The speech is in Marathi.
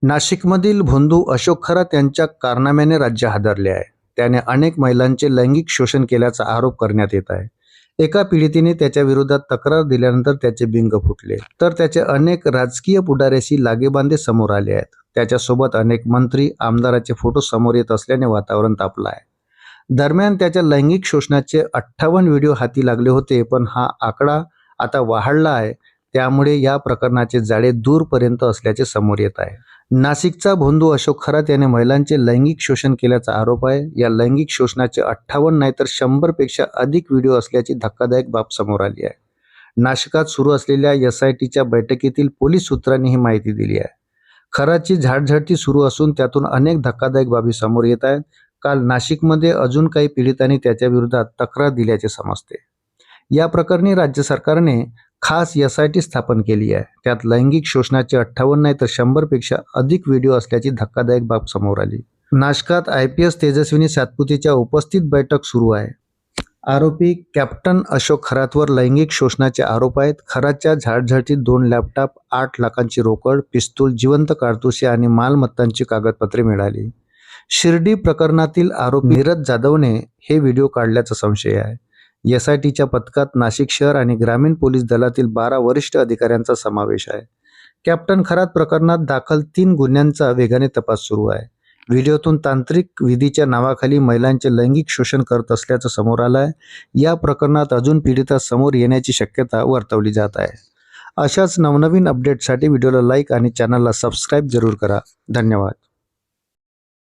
नाशिकमधील भोंदू अशोक खरात यांच्या कारनाम्याने राज्य हादरले आहे. त्याने अनेक महिलांचे लैंगिक शोषण केल्याचा आरोप करण्यात येत आहे. एका पीडितेने त्याच्या विरोधात तक्रार दिल्यानंतर त्याचे बिंग फुटले, तर त्याचे अनेक राजकीय पुढाऱ्याशी लागेबांधे समोर आले आहेत. त्याच्यासोबत अनेक मंत्री आमदाराचे फोटो समोर येत असल्याने वातावरण तापलं आहे. दरम्यान त्याच्या लैंगिक शोषणाचे 58 व्हिडिओ हाती लागले होते, पण हा आकडा आता वाढला आहे. त्यामुळे या प्रकरणाचे जाळे दूरपर्यंत असल्याचे समोर येत आहे. नाशिकचा भोंदू अशोक खरात याने महिलांचे लैंगिक शोषण केल्याचा आरोप आहे. या लैंगिक शोषणाचे 58 नाही तर 100 पेक्षा अधिक व्हिडिओ असल्याची धक्कादायक बाब समोर आली आहे. नाशिकात सुरू असलेल्या SITच्या बैठकीतील पोलीस सूत्रांनी ही माहिती दिली आहे. खरातची झाडझडती सुरू असून त्यातून अनेक धक्कादायक बाबी समोर येत आहेत. काल नाशिकमध्ये अजून काही पीडितांनी त्याच्या विरोधात तक्रार दिल्याचे समजते. या प्रकरणी राज्य सरकारने खास SIT स्थापन केली आहे. त्यात लैंगिक शोषणाचे 58 नाही तर 100 पेक्षा अधिक व्हिडिओ असल्याची धक्कादायक बाब समोर आली. नाशकात IPS तेजस्विनी सातपुतेच्या उपस्थित बैठक सुरू आहे. आरोपी कॅप्टन अशोक खरातवर लैंगिक शोषणाचे आरोप आहेत. खरातच्या झाडझडतीत 2 लॅपटॉप, 8 लाखांची रोकड, पिस्तूल, जिवंत कारतुसे आणि मालमत्तांची कागदपत्रे मिळाली. शिर्डी प्रकरणातील आरोपी नीरज जाधवने हे व्हिडिओ काढल्याचा संशय आहे. SITच्या पथकात नाशिक शहर आणि ग्रामीण पोलीस दलातील 12 वरिष्ठ अधिकाऱ्यांचा समावेश आहे. कॅप्टन खरात प्रकरणात दाखल 3 गुन्ह्यांचा वेगाने तपास सुरू आहे. व्हिडिओतून तांत्रिक विधीच्या नावाखाली महिलांचे लैंगिक शोषण करत असल्याचं समोर आलं आहे. या प्रकरणात अजून पीडिता समोर येण्याची शक्यता वर्तवली जात आहे. अशाच नवनवीन अपडेटसाठी व्हिडिओला लाईक आणि चॅनलला सबस्क्राईब जरूर करा. धन्यवाद.